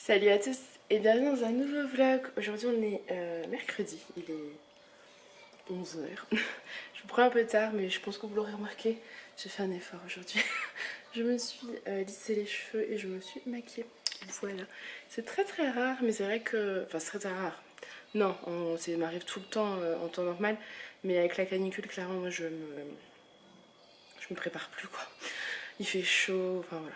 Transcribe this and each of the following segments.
Salut à tous et bienvenue dans un nouveau vlog. Aujourd'hui on est mercredi, il est 11 heures. Je me prends un peu tard mais je pense que vous l'aurez remarqué, j'ai fait un effort aujourd'hui. Je me suis lissé les cheveux et je me suis maquillée. Voilà, c'est très rare mais c'est vrai que... Enfin c'est très rare. Non, ça m'arrive tout le temps en temps normal, mais avec la canicule clairement moi je me prépare plus quoi. Il fait chaud, enfin voilà.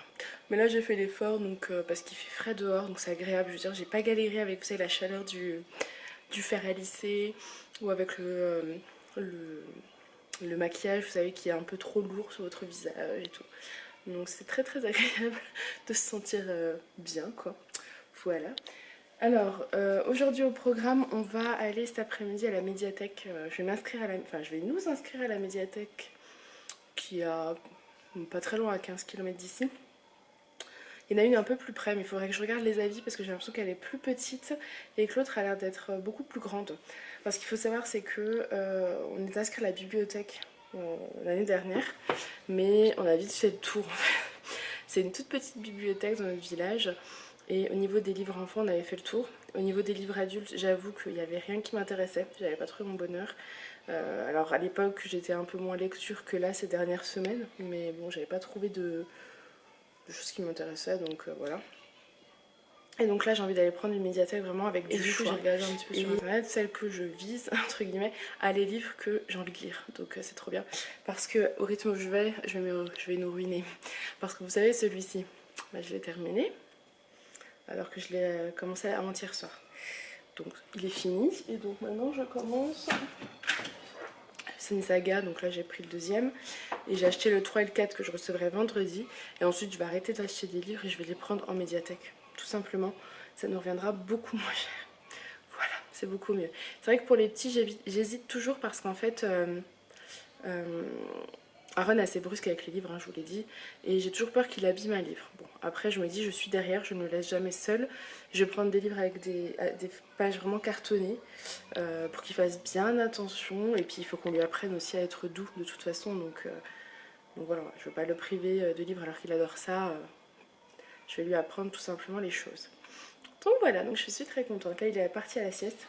Mais là j'ai fait l'effort donc parce qu'il fait frais dehors donc c'est agréable. Je veux dire, j'ai pas galéré avec vous savez, la chaleur du fer à lisser ou avec le maquillage, vous savez, qui est un peu trop lourd sur votre visage et tout. Donc c'est très agréable de se sentir bien quoi. Voilà. Alors aujourd'hui au programme, on va aller cet après-midi à la médiathèque. Je vais m'inscrire à la, enfin je vais nous inscrire à la médiathèque qui a pas très loin à 15 km d'ici. Il y en a une un peu plus près, mais il faudrait que je regarde les avis parce que j'ai l'impression qu'elle est plus petite et que l'autre a l'air d'être beaucoup plus grande. Parce qu'il faut savoir, c'est que on est inscrit à la bibliothèque l'année dernière, mais on a vite fait le tour en fait. C'est une toute petite bibliothèque dans notre village et au niveau des livres enfants, on avait fait le tour. Au niveau des livres adultes, j'avoue qu'il n'y avait rien qui m'intéressait, j'avais pas trouvé mon bonheur. Alors à l'époque, j'étais un peu moins lecture que là ces dernières semaines, mais bon, j'avais pas trouvé de choses qui m'intéressaient, donc voilà. Et donc là j'ai envie d'aller prendre une médiathèque vraiment avec du choix. J'ai regardé un petit peu sur internet, celle que je vise, entre guillemets, à les livres que j'ai envie de lire. Donc c'est trop bien. Parce que au rythme où je vais nous ruiner. Parce que vous savez, celui-ci, bah, je l'ai terminé. Alors que je l'ai commencé avant-hier soir. Donc il est fini. Et donc maintenant je commence. C'est une saga, donc là j'ai pris le deuxième. Et j'ai acheté le 3 et le 4 que je recevrai vendredi. Et ensuite je vais arrêter d'acheter des livres et je vais les prendre en médiathèque. Tout simplement, ça nous reviendra beaucoup moins cher. Voilà, c'est beaucoup mieux. C'est vrai que pour les petits, j'hésite toujours parce qu'en fait, Aaron est assez brusque avec les livres, hein, je vous l'ai dit, et j'ai toujours peur qu'il abîme un livre. Bon, après je me dis, je suis derrière, je ne me laisse jamais seule. Je vais prendre des livres avec des pages vraiment cartonnées pour qu'il fasse bien attention. Et puis il faut qu'on lui apprenne aussi à être doux de toute façon. Donc voilà, je ne veux pas le priver de livres alors qu'il adore ça. Je vais lui apprendre tout simplement les choses. Donc voilà, donc je suis très contente. Là il est parti à la sieste.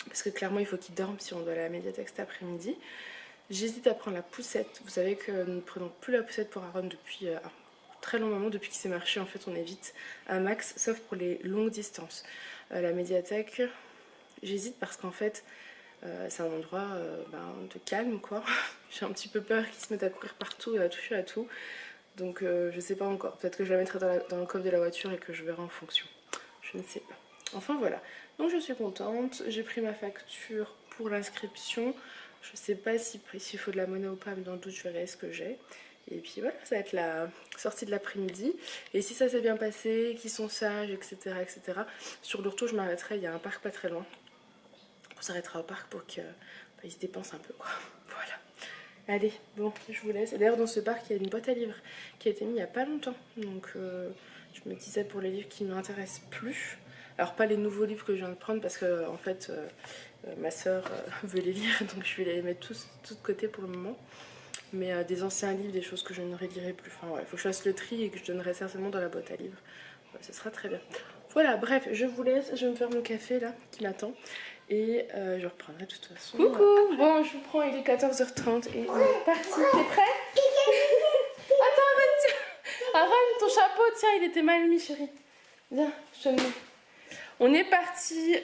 Parce que clairement il faut qu'il dorme si on doit aller à la médiathèque cet après-midi. J'hésite à prendre la poussette. Vous savez que nous ne prenons plus la poussette pour Aaron depuis un très long moment. Depuis qu'il s'est marché, en fait on évite un max, sauf pour les longues distances. La médiathèque, j'hésite parce qu'en fait c'est un endroit de calme quoi. J'ai un petit peu peur qu'il se mette à courir partout et à toucher à tout. Donc je sais pas encore. Peut-être que je la mettrai dans le coffre de la voiture et que je verrai en fonction. Je ne sais pas. Enfin voilà. Donc je suis contente. J'ai pris ma facture pour l'inscription. Je sais pas s'il faut de la monnaie ou pas, mais dans le doute je verrai ce que j'ai. Et puis voilà, ça va être la sortie de l'après-midi. Et si ça s'est bien passé, qu'ils sont sages, etc. Sur le retour je m'arrêterai, il y a un parc pas très loin. On s'arrêtera au parc pour qu'ils se dépensent un peu quoi. Voilà. Allez, bon, je vous laisse. D'ailleurs, dans ce parc, il y a une boîte à livres qui a été mise il n'y a pas longtemps. Donc, je me disais pour les livres qui ne m'intéressent plus. Alors, pas les nouveaux livres que je viens de prendre parce que, en fait, ma soeur veut les lire. Donc, je vais les mettre tous de côté pour le moment. Mais des anciens livres, des choses que je ne relirai plus. Enfin, ouais, il faut que je fasse le tri et que je donnerai certainement dans la boîte à livres. Ce sera très bien. Voilà, bref, je vous laisse. Je vais me faire mon café là qui m'attend. Et je reprendrai de toute façon. Coucou. Bon, je vous prends, il est 14h30 et on est parti. T'es prêt? Attends, Aaron, tiens. Aaron, ton chapeau, tiens, il était mal mis, chérie. Viens, je te le mets. On est parti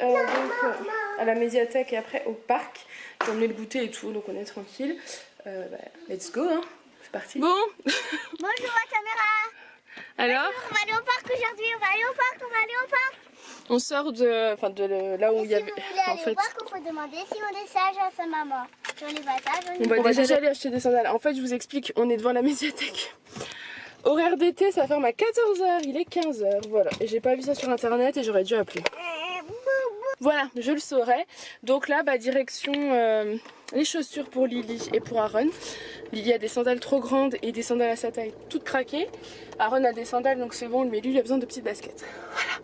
à la médiathèque et après au parc. J'ai emmené le goûter et tout, donc on est tranquille. Let's go, hein. C'est parti. Bon. Bonjour la caméra. Alors? Bonjour, on va aller au parc aujourd'hui, on va aller au parc. On sort de là où il y avait. Si vous voulez aller au parc, il faut demander si on est sage à sa maman. Si on n'est pas sage, on va déjà aller acheter des sandales. En fait, je vous explique, on est devant la médiathèque. Horaire d'été, ça ferme à 14h, il est 15h, voilà. Et j'ai pas vu ça sur internet et j'aurais dû appeler. Voilà, je le saurais. Donc là, direction les chaussures pour Lily et pour Aaron. Lily a des sandales trop grandes et des sandales à sa taille toutes craquées. Aaron a des sandales donc c'est bon, mais lui il a besoin de petites baskets. Voilà.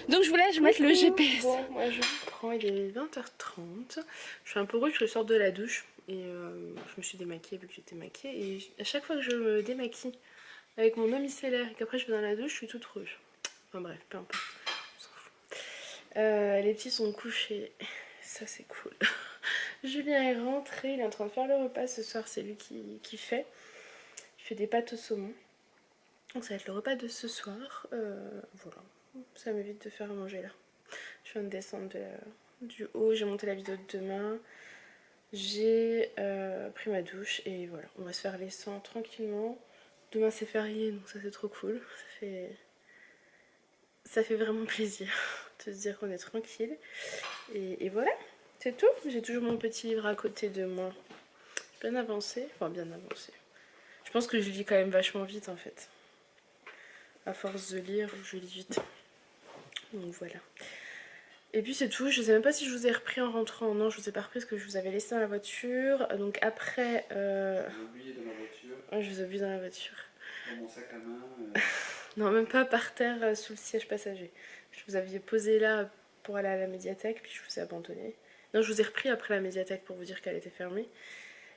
Donc je vous laisse, je vais mettre le GPS. Bon, moi je prends, il est 20h30. Je suis un peu rouge, je sors de la douche et je me suis démaquillée vu que j'étais maquillée. Et à chaque fois que je me démaquille avec mon eau micellaire et qu'après je vais dans la douche, je suis toute rouge. Enfin bref, peu importe. Les petits sont couchés, ça c'est cool. Julien est rentré, il est en train de faire le repas ce soir, c'est lui qui fait. Il fait des pâtes au saumon. Donc ça va être le repas de ce soir. Voilà, ça m'évite de faire à manger là. Je viens de descendre du haut, j'ai monté la vidéo de demain. J'ai pris ma douche et voilà, on va se faire les sangs tranquillement. Demain c'est férié donc ça c'est trop cool. Ça fait vraiment plaisir de se dire qu'on est tranquille. Et voilà, c'est tout. J'ai toujours mon petit livre à côté de moi. Bien avancé, enfin bien avancé. Je pense que je lis quand même vachement vite en fait. À force de lire, je lis vite. Donc voilà. Et puis c'est tout, je sais même pas si je vous ai repris en rentrant. Non, je vous ai pas repris parce que je vous avais laissé dans la voiture. Donc après... Je l'ai oublié dans la voiture. Ouais, je vous ai oublié dans la voiture. Dans mon sac à main. Non, même pas par terre sous le siège passager. Je vous aviez posé là pour aller à la médiathèque, puis je vous ai abandonné. Non, je vous ai repris après la médiathèque pour vous dire qu'elle était fermée.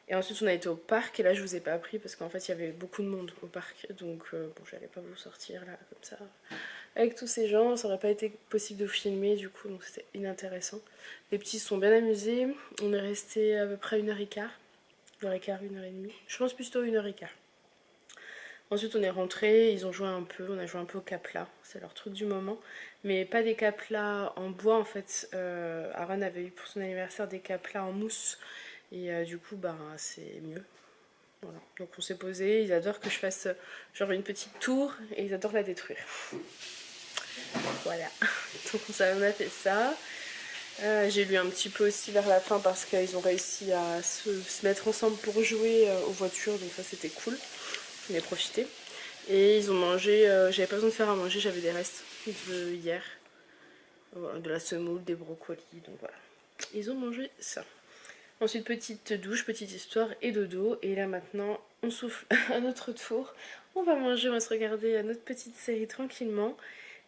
Et ensuite on a été au parc et là je vous ai pas pris parce qu'en fait il y avait beaucoup de monde au parc. Donc bon, j'allais pas vous sortir là comme ça. Avec tous ces gens, ça aurait pas été possible de filmer du coup, donc c'était inintéressant. Les petits se sont bien amusés. On est resté à peu près 1h15. 1h15, 1h30. Je pense plutôt 1h15. Ensuite on est rentré, ils ont joué un peu, on a joué un peu au Capla, c'est leur truc du moment. Mais pas des Capla en bois en fait. Aaron avait eu pour son anniversaire des Capla en mousse. Et du coup bah c'est mieux. Voilà. Donc on s'est posé, ils adorent que je fasse genre une petite tour et ils adorent la détruire. Voilà, donc on a fait ça. J'ai lu un petit peu aussi vers la fin parce qu'ils ont réussi à se mettre ensemble pour jouer aux voitures, donc ça c'était cool. J'en ai profité. Et ils ont mangé, j'avais pas besoin de faire à manger, j'avais des restes de hier. Voilà, de la semoule, des brocolis, donc voilà. Ils ont mangé ça. Ensuite petite douche, petite histoire et dodo. Et là maintenant on souffle à notre tour. On va manger, on va se regarder notre petite série tranquillement.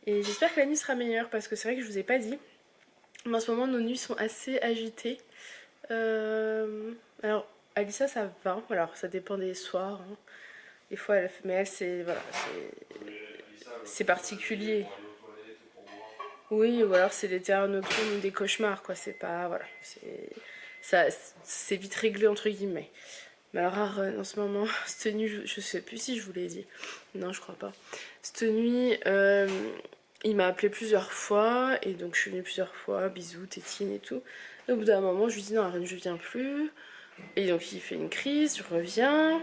Et j'espère que la nuit sera meilleure parce que c'est vrai que je vous ai pas dit. Mais en ce moment nos nuits sont assez agitées. Alors Alissa ça va, alors ça dépend des soirs. Hein. Des fois mais elle c'est voilà, c'est particulier. Oui, ou alors c'est des terreurs nocturnes ou des cauchemars quoi, c'est pas voilà, c'est vite réglé entre guillemets. Mais alors Aaron, en ce moment, cette nuit, je sais plus si je vous l'ai dit. Non, je crois pas. Cette nuit, il m'a appelé plusieurs fois. Et donc je suis venue plusieurs fois, bisous, tétine et tout. Et au bout d'un moment, je lui dis non Aaron, je viens plus. Et donc il fait une crise, je reviens.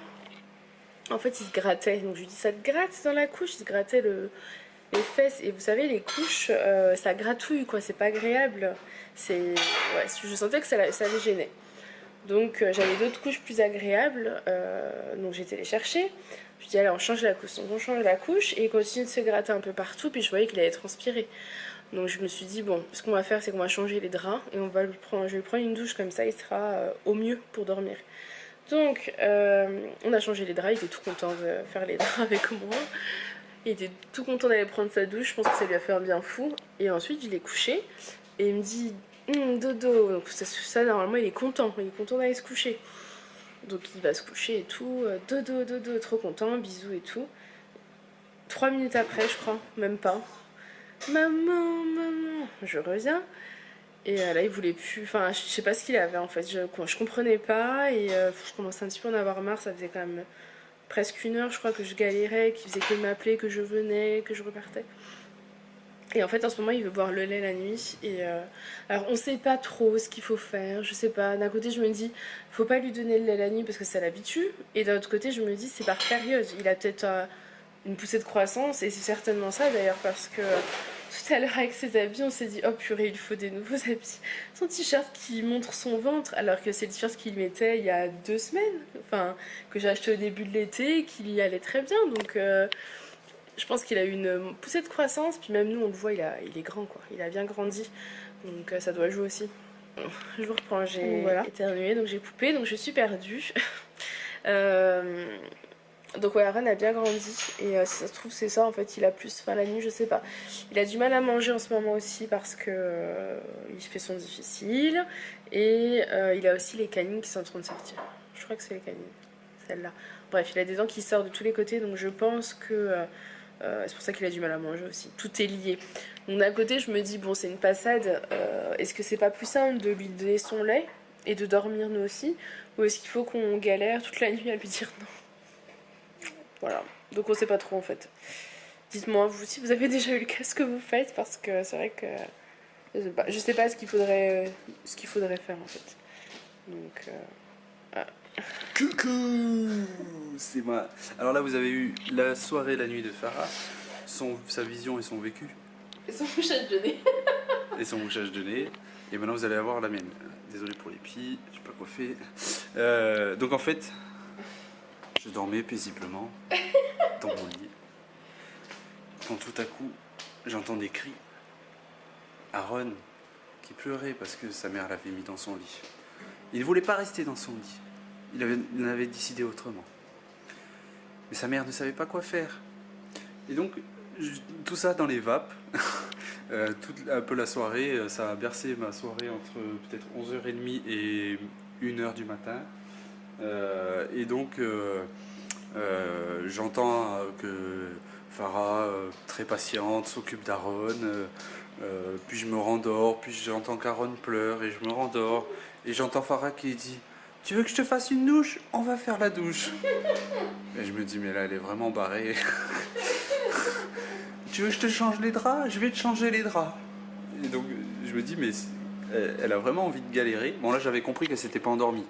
En fait, il se grattait. Donc je lui dis ça te gratte dans la couche. Il se grattait les fesses. Et vous savez, les couches, ça gratouille quoi, c'est pas agréable. Ouais, je sentais que ça les gênait. Donc j'avais d'autres couches plus agréables, donc j'ai été les chercher. Je dis allez on change la couche, donc on change la couche et il continue de se gratter un peu partout, puis je voyais qu'il allait transpirer. Donc je me suis dit bon, ce qu'on va faire c'est qu'on va changer les draps et je vais lui prendre une douche comme ça, il sera au mieux pour dormir. Donc on a changé les draps, il était tout content de faire les draps avec moi. Il était tout content d'aller prendre sa douche, je pense que ça lui a fait un bien fou. Et ensuite je l'ai couché et il me dit dodo, donc ça normalement il est content d'aller se coucher. Donc il va se coucher et tout, dodo, trop content, bisous et tout. 3 minutes après je crois, même pas. Maman, je reviens. Et là il voulait plus, enfin je sais pas ce qu'il avait en fait, je comprenais pas et je commençais un petit peu à en avoir marre, ça faisait quand même presque 1 heure je crois que je galérais, qu'il faisait que m'appeler, que je venais, que je repartais. Et en fait en ce moment il veut boire le lait la nuit et alors on sait pas trop ce qu'il faut faire, je sais pas, d'un côté je me dis faut pas lui donner le lait la nuit parce que ça l'habitue et d'un autre côté je me dis c'est par période, il a peut-être une poussée de croissance et c'est certainement ça d'ailleurs parce que tout à l'heure avec ses habits on s'est dit oh purée il faut des nouveaux habits, son t-shirt qui montre son ventre alors que c'est le t-shirt qu'il mettait il y a 2 semaines, enfin que j'ai acheté au début de l'été et qu'il y allait très bien donc je pense qu'il a eu une poussée de croissance, puis même nous on le voit, il est grand quoi, il a bien grandi, donc ça doit jouer aussi. Je vous reprends, j'ai éternué, donc j'ai poupé, donc je suis perdue. Donc ouais, Aaron a bien grandi, et si ça se trouve c'est ça en fait, il a plus faim la nuit, je sais pas. Il a du mal à manger en ce moment aussi parce que il fait son difficile, et il a aussi les canines qui sont en train de sortir. Je crois que c'est les canines, celle-là. Bref, il a des dents qui sortent de tous les côtés, donc je pense que C'est pour ça qu'il a du mal à manger aussi. Tout est lié. Donc d'un côté, je me dis, bon, c'est une passade. Est-ce que c'est pas plus simple de lui donner son lait et de dormir nous aussi? Ou est-ce qu'il faut qu'on galère toute la nuit à lui dire non? Voilà. Donc on sait pas trop en fait. Dites-moi, vous, si vous avez déjà eu le cas, ce que vous faites, parce que c'est vrai que je sais pas ce qu'il faudrait faire en fait. Donc, Coucou, c'est moi. Alors là, vous avez eu la soirée, la nuit de Farah, sa vision et son vécu, et son couchage de nez. et son mouchage de nez. Et maintenant, vous allez avoir la mienne. Désolé pour les pieds, je sais pas quoi faire. Donc en fait, je dormais paisiblement dans mon lit. Quand tout à coup, j'entends des cris. Aaron qui pleurait parce que sa mère l'avait mis dans son lit. Il ne voulait pas rester dans son lit. Il avait décidé autrement. Mais sa mère ne savait pas quoi faire. Et donc, tout ça dans les vapes, un peu la soirée, ça a bercé ma soirée entre peut-être 11h30 et 1h du matin. Et donc, j'entends que Farah, très patiente, s'occupe d'Aaron. Puis je me rendors, puis j'entends qu'Aaron pleure et je me rendors. Et j'entends Farah qui dit: tu veux que je te fasse une douche? On va faire la douche. Et je me dis, mais là, elle est vraiment barrée. Tu veux que je te change les draps? Je vais te changer les draps. Et donc, je me dis, mais elle a vraiment envie de galérer. Bon, là, j'avais compris qu'elle s'était pas endormie.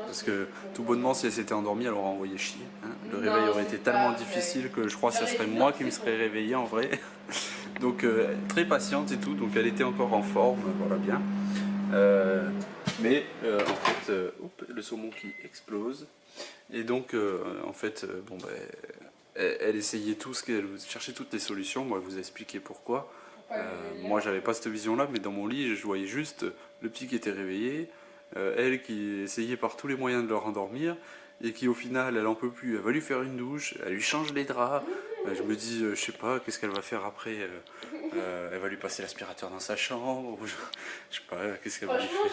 Parce que, tout bonnement, si elle s'était endormie, elle aurait envoyé chier. Hein. Le réveil aurait été tellement difficile que je crois que ce serait moi qui me serais réveillé en vrai. Donc, très patiente et tout. Donc, elle était encore en forme, voilà bien. Mais en fait, le saumon qui explose. Et donc, en fait, bon, ben, elle essayait tout elle cherchait toutes les solutions. Moi, elle vous a expliqué pourquoi. Moi, j'avais pas cette vision-là, mais dans mon lit, je voyais juste le petit qui était réveillé, elle qui essayait par tous les moyens de le rendormir, et qui, au final, elle en peut plus. Elle va lui faire une douche, elle lui change les draps. Je me dis, je sais pas, qu'est-ce qu'elle va faire après? Elle va lui passer l'aspirateur dans sa chambre, ou je sais pas, qu'est-ce qu'elle va lui faire.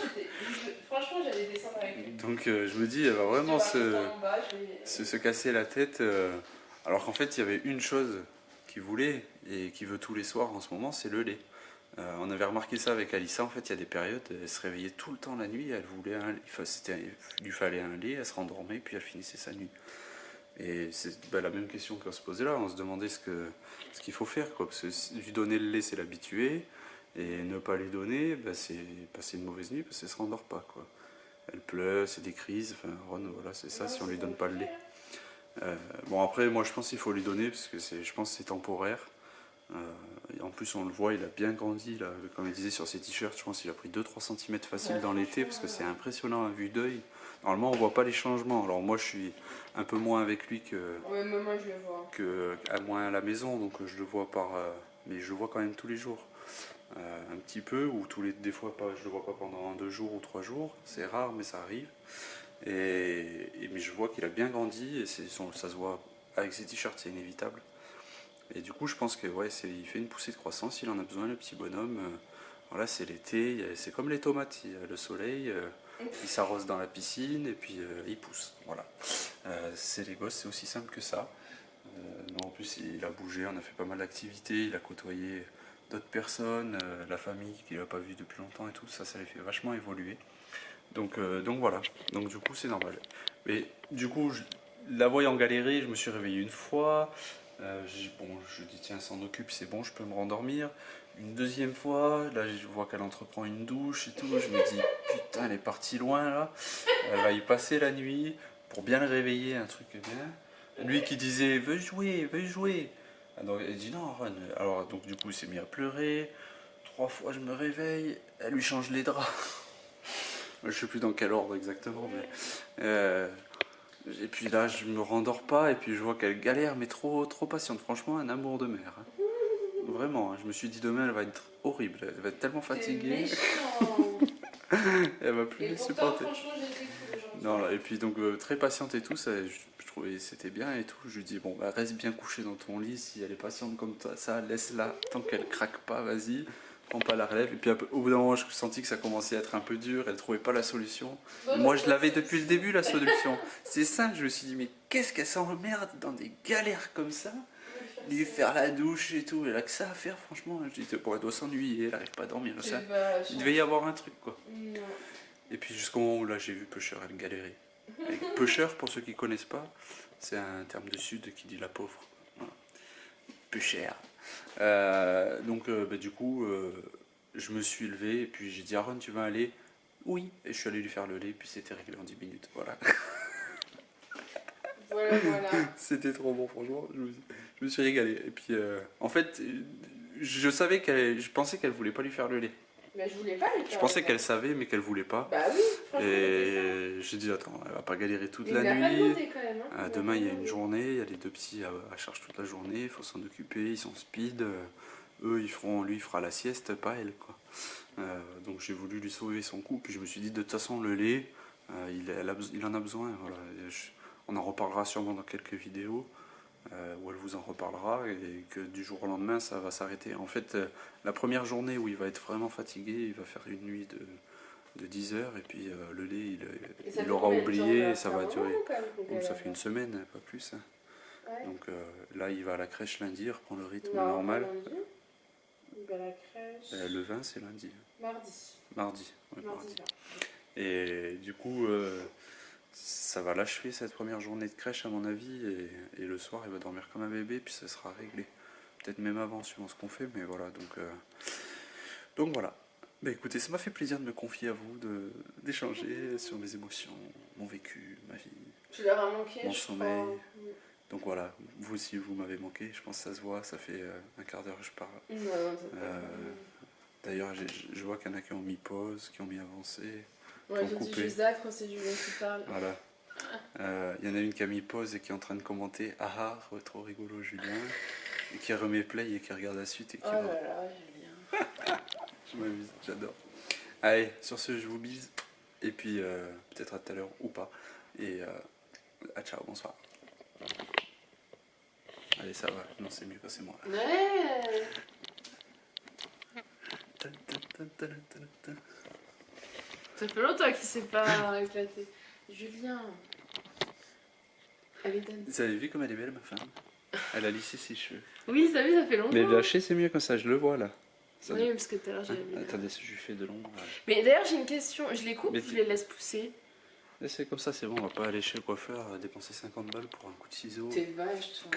Franchement, j'allais descendre avec lui. Donc je me dis, elle va vraiment se casser la tête. Alors qu'en fait, il y avait une chose qu'il voulait et qu'il veut tous les soirs en ce moment, c'est le lait. On avait remarqué ça avec Alissa, en fait, il y a des périodes, elle se réveillait tout le temps la nuit, elle voulait il lui fallait un lait, elle se rendormait, puis elle finissait sa nuit. Et c'est la même question qu'on se posait là, on se demandait ce qu'il faut faire, quoi. Parce que lui donner le lait, c'est l'habituer, et ne pas lui donner, c'est passer une mauvaise nuit parce qu'elle ne se rendort pas, quoi. Elle pleure, c'est des crises, enfin Ron, voilà, c'est ça si on lui donne pas le lait. Bon après, moi je pense qu'il faut lui donner parce que je pense que c'est temporaire. Et en plus on le voit, il a bien grandi, là, comme il disait sur ses t-shirts, je pense qu'il a pris 2-3 cm facile dans l'été parce que c'est impressionnant à vue d'œil. Normalement on voit pas les changements, alors moi je suis un peu moins avec lui moins à la maison, donc je le vois mais je le vois quand même tous les jours. Un petit peu, ou des fois pas, je le vois pas pendant 2 jours ou 3 jours, c'est rare mais ça arrive. Mais je vois qu'il a bien grandi et ça se voit avec ses t-shirts, c'est inévitable. Et du coup je pense que ouais, il fait une poussée de croissance, il en a besoin le petit bonhomme. Voilà, c'est l'été, c'est comme les tomates, il y a le soleil, il s'arrose dans la piscine et puis il pousse. Voilà. C'est les gosses, c'est aussi simple que ça. En plus il a bougé, on a fait pas mal d'activités, il a côtoyé d'autres personnes, la famille qu'il n'a pas vue depuis longtemps et tout, ça les fait vachement évoluer. Donc voilà, donc du coup c'est normal. Mais du coup, la voyant galérer, je me suis réveillé une fois, je dis tiens, s'en occupe, c'est bon, je peux me rendormir. Une deuxième fois, là je vois qu'elle entreprend une douche et tout, je me dis putain, elle est partie loin là, elle va y passer la nuit pour bien le réveiller, un truc bien. Lui qui disait veux jouer, veux jouer. Donc elle dit non, Ron. Alors donc du coup il s'est mis à pleurer. 3 fois je me réveille, elle lui change les draps. Je sais plus dans quel ordre exactement, mais et puis là je me rendors pas et puis je vois qu'elle galère mais trop patiente. Franchement un amour de mère. Hein. Vraiment, hein. Je me suis dit demain elle va être horrible, elle va être tellement fatiguée. Elle va plus les supporter. Non, là, et puis donc très patiente et tout, ça, je trouvais c'était bien et tout. Je lui dis bon bah reste bien couché dans ton lit, si elle est patiente comme ça, laisse-la tant qu'elle craque pas, vas-y. prends pas la relève. Et puis au bout d'un moment, je sentis que ça commençait à être un peu dur, elle trouvait pas la solution. Moi, je l'avais depuis le début, la solution. C'est simple, je me suis dit, mais qu'est-ce qu'elle s'emmerde dans des galères comme ça? Lui faire la douche et tout, elle a que ça à faire, franchement. Je dis, bon, elle doit s'ennuyer, elle arrive pas à dormir. Ça. Il devait y avoir un truc, quoi. Non. Et puis jusqu'au moment où là, j'ai vu Pusher, elle galérait. Pusher, pour ceux qui connaissent pas, c'est un terme de sud qui dit la pauvre. Voilà. Pusher. Donc, du coup, je me suis levé et puis j'ai dit, Aaron, tu vas aller? Oui. Et je suis allé lui faire le lait, puis c'était réglé en 10 minutes. Voilà. Voilà, voilà. C'était trop bon, franchement. Je me suis régalé. Et puis, en fait, je pensais qu'elle voulait pas lui faire le lait. Mais je voulais pas le faire. Je pensais qu'elle savait, mais qu'elle voulait pas. Bah oui, franchement. Et j'ai dit, attends, elle va pas galérer toute la Il n'a pas nuit. demandé quand même. Hein. Demain, il y a une journée, il y a les deux petits à charge toute la journée, il faut s'en occuper, ils sont speed. Eux, lui, il fera la sieste, pas elle, quoi. Donc j'ai voulu lui sauver son coup, puis je me suis dit, de toute façon, le lait, il en a besoin. Voilà. On en reparlera sûrement dans quelques vidéos. Où elle vous en reparlera et que du jour au lendemain ça va s'arrêter. En fait, la première journée où il va être vraiment fatigué, il va faire une nuit de 10 heures et puis le lait il aura oublié et ça va durer. Donc ça fait une semaine, pas plus. Hein. Ouais. Donc là il va à la crèche lundi, il reprend le rythme Non, normal. lundi. Il va à la crèche. Le 20 c'est lundi. Mardi. Ouais, Mardi. Et du coup ça va l'achever cette première journée de crèche à mon avis et le soir il va dormir comme un bébé puis ça sera réglé. Peut-être même avant suivant ce qu'on fait mais voilà donc voilà. Bah écoutez, ça m'a fait plaisir de me confier à vous, d'échanger sur mes émotions, mon vécu, ma vie, Tu leur as manqué, mon je sommeil. crois. Donc voilà, vous aussi vous m'avez manqué, je pense que ça se voit, ça fait un quart d'heure que je parle. D'ailleurs je vois qu'il y en a qui ont mis pause, qui ont mis avancé. Ouais, je dis juste Zach quand c'est Julien qui parle. Voilà. Il y en a une qui a mis pause et qui est en train de commenter « Ah ah, trop rigolo Julien » et qui remet play et qui regarde la suite et qui Oh là là, Julien. Je m'amuse, j'adore. Allez, sur ce, je vous bise. Et puis, peut-être à tout à l'heure ou pas. Et ciao, bonsoir. Allez, ça va. Non, c'est mieux quand c'est moi. Ouais. Ça fait longtemps qu'il s'est pas éclaté. Julien. Allez, donne. Vous avez vu comme elle est belle, ma femme? Elle a lissé ses cheveux. Oui, ça fait longtemps. Mais lâcher, c'est mieux comme ça, je le vois là. Ça oui, parce que tout à l'heure j'avais mis. Attendez, je lui fais de l'ombre. Mais d'ailleurs, j'ai une question. Je les coupe Mais ou je les laisse pousser? C'est comme ça, c'est bon, on va pas aller chez le coiffeur dépenser 50 balles pour un coup de ciseaux. T'es vache, toi.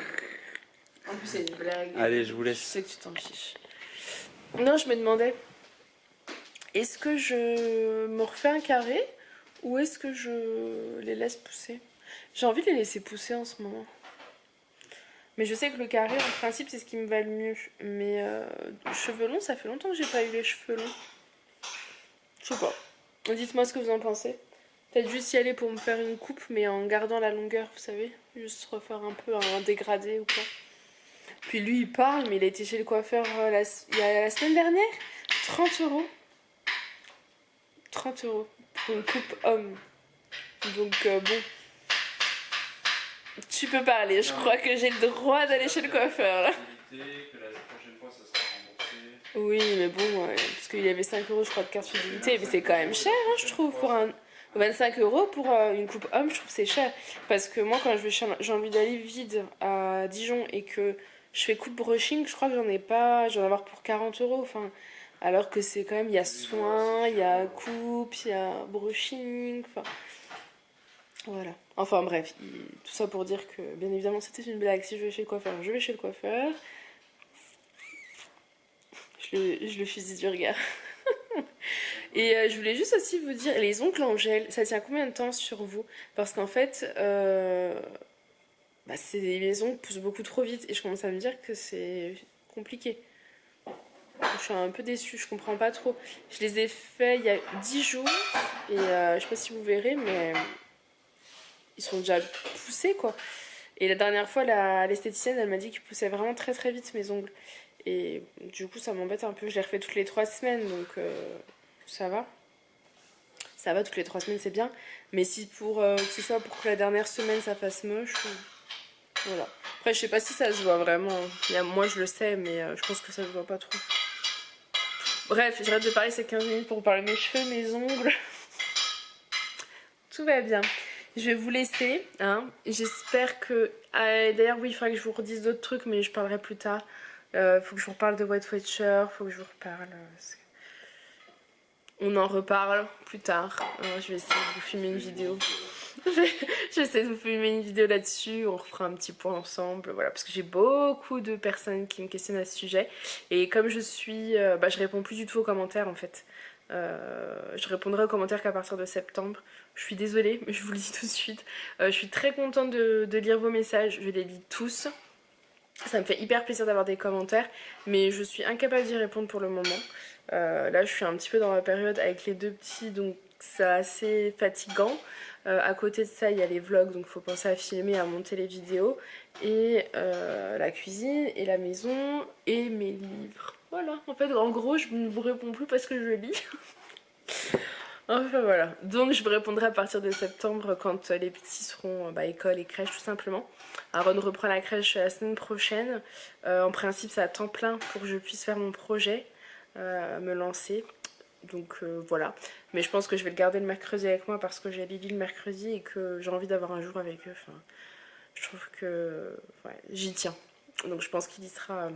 En plus, c'est une blague. Allez, je vous laisse. Je sais que tu t'en fiches. Non, je me demandais, est-ce que je me refais un carré ou est-ce que je les laisse pousser? J'ai envie de les laisser pousser en ce moment. Mais je sais que le carré, en principe, c'est ce qui me va le mieux. Mais cheveux longs, ça fait longtemps que j'ai pas eu les cheveux longs. Je sais pas. Dites-moi ce que vous en pensez. Peut-être juste y aller pour me faire une coupe, mais en gardant la longueur, vous savez. Juste refaire un peu un dégradé ou quoi. Puis lui, il parle, mais il a été chez le coiffeur il y a la semaine dernière. 30 €. 30 € pour une coupe homme. Donc bon. Tu peux parler, je crois que j'ai le droit d'aller chez le coiffeur là. Oui, mais bon, parce qu'il y avait 5 € je crois de carte fidélité, mais c'est quand même cher, hein, je trouve, pour un 25 € pour une coupe homme, je trouve que c'est cher. Parce que moi, quand je vais chez Jean-Louis Dalle vide à Dijon et que je fais coupe brushing, je crois que j'en ai avoir pour 40 €. Enfin, alors que c'est quand même, il y a soin, il y a coupe, il y a brushing, enfin. Voilà. Enfin bref, tout ça pour dire que, bien évidemment, c'était une blague. Si je vais chez le coiffeur, je vais chez le coiffeur. Je le fusille du regard. Et je voulais juste aussi vous dire, les ongles en gel, ça tient combien de temps sur vous? Parce qu'en fait, les ongles poussent beaucoup trop vite et je commence à me dire que c'est compliqué. Je suis un peu déçue, je comprends pas trop. Je les ai faits il y a 10 jours et je sais pas si vous verrez, mais ils sont déjà poussés quoi. Et la dernière fois, l'esthéticienne, elle m'a dit qu'ils poussaient vraiment très très vite mes ongles. Et du coup, ça m'embête un peu. Je les refais toutes les 3 semaines, donc ça va. Ça va, toutes les 3 semaines, c'est bien. Mais si que ce soit pour que la dernière semaine, ça fasse moche, voilà. Après, je sais pas si ça se voit vraiment. Moi, je le sais, mais je pense que ça se voit pas trop. Bref, j'arrête de parler ces 15 minutes pour parler de mes cheveux, mes ongles. Tout va bien. Je vais vous laisser, hein. J'espère que... d'ailleurs, oui, il faudra que je vous redise d'autres trucs, mais je parlerai plus tard. Faut que je vous reparle de Weight Watcher, faut que je vous reparle... On en reparle plus tard. Je vais essayer de vous filmer une vidéo. Je vais essayer de vous filmer une vidéo là-dessus. On refera un petit point ensemble. Voilà, parce que j'ai beaucoup de personnes qui me questionnent à ce sujet. Et comme je suis... je réponds plus du tout aux commentaires en fait. Je répondrai aux commentaires qu'à partir de septembre. Je suis désolée, mais je vous le dis tout de suite. Je suis très contente de lire vos messages. Je les lis tous. Ça me fait hyper plaisir d'avoir des commentaires. Mais je suis incapable d'y répondre pour le moment. Là je suis un petit peu dans la période avec les deux petits, donc c'est assez fatigant. À côté de ça il y a les vlogs, donc il faut penser à filmer, à monter les vidéos, et la cuisine et la maison et mes livres. Voilà, en fait en gros je ne vous réponds plus parce que je lis. Enfin voilà, donc je vous répondrai à partir de septembre quand les petits seront école et crèche tout simplement. Alors on reprend la crèche la semaine prochaine. En principe c'est à temps plein pour que je puisse faire mon projet. Me lancer, donc voilà, mais je pense que je vais le garder le mercredi avec moi parce que j'ai Lily le mercredi et que j'ai envie d'avoir un jour avec eux. Enfin, je trouve que ouais, j'y tiens, donc je pense qu'il y sera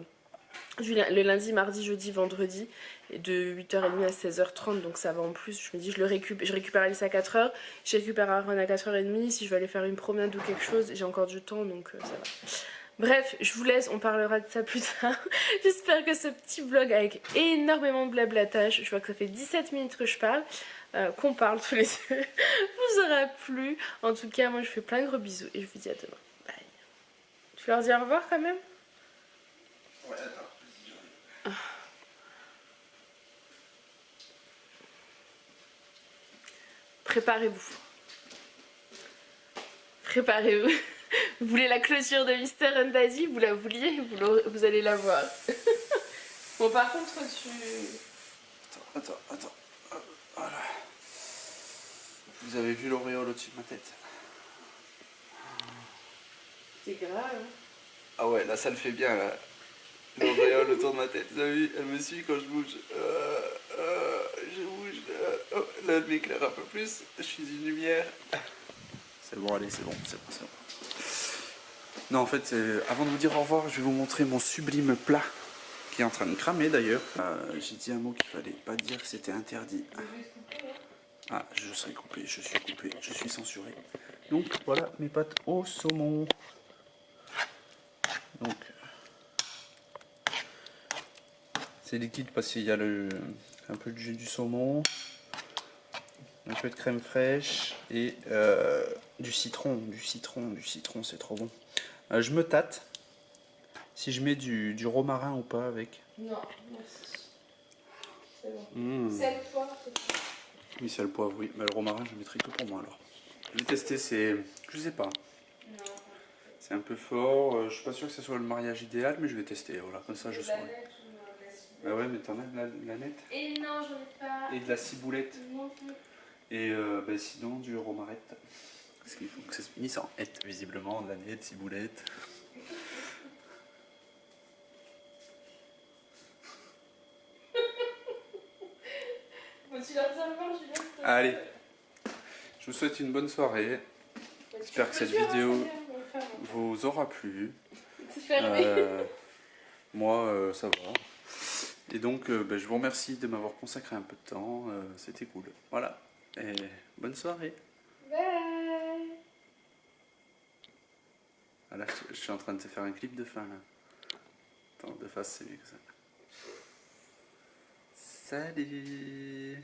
le lundi, mardi, jeudi, vendredi, de 8h30 à 16h30, donc ça va en plus. Je me dis je récupère Alice à 4h, je récupère Aaron à 4h30, si je vais aller faire une promenade ou quelque chose, j'ai encore du temps, donc ça va. Bref, je vous laisse, on parlera de ça plus tard. J'espère que ce petit vlog avec énormément de blablatage, je vois que ça fait 17 minutes que je parle, qu'on parle tous les deux, vous aura plu. En tout cas, moi je fais plein de gros bisous et je vous dis à demain. Bye. Tu leur dis au revoir quand même? Ouais, attends, vas-y, j'arrive. Préparez-vous. Préparez-vous. Vous voulez la clôture de Mister and Daddy? Vous la vouliez? Vous allez la voir. Bon, par contre, tu... Attends. Voilà. Vous avez vu l'auréole au-dessus de ma tête? C'est grave. Hein. Ah ouais, là ça le fait bien là. L'auréole autour de ma tête. Vous avez vu? Elle me suit quand je bouge. Je bouge. Oh, là elle m'éclaire un peu plus. Je suis une lumière. C'est bon, allez, c'est bon. Non, en fait, avant de vous dire au revoir, je vais vous montrer mon sublime plat qui est en train de cramer d'ailleurs. J'ai dit un mot qu'il fallait pas dire, c'était interdit. Ah, je serai coupé, je suis censuré. Donc voilà mes pâtes au saumon. Donc c'est liquide parce qu'il y a un peu de jus du saumon, un peu de crème fraîche et du citron. Du citron, c'est trop bon. Je me tâte si je mets du romarin ou pas avec. Non, merci. C'est bon. Sel, poivre, c'est tout. Oui, sel, poivre, oui. Mais le romarin, je mettrai que pour moi alors. Je vais tester, je sais pas. Non. C'est un peu fort. Je suis pas sûr que ce soit le mariage idéal, mais je vais tester. Voilà, comme ça je saurai. Bah ouais, mais t'en as de la nette. Et non, j'en ai pas. Et de la ciboulette. Non plus. Et sinon du romarette. Parce qu'il faut que ça se finisse en hête, visiblement, de la nette, ciboulette. Bon, tu leur dis au revoir, Julien. Allez, je vous souhaite une bonne soirée. J'espère que cette vidéo vous aura plu. C'est fermé. Moi, ça va. Et donc, je vous remercie de m'avoir consacré un peu de temps. C'était cool. Voilà. Et bonne soirée. Bye. Voilà, je suis en train de te faire un clip de fin là. Attends, de face c'est mieux que ça. Salut.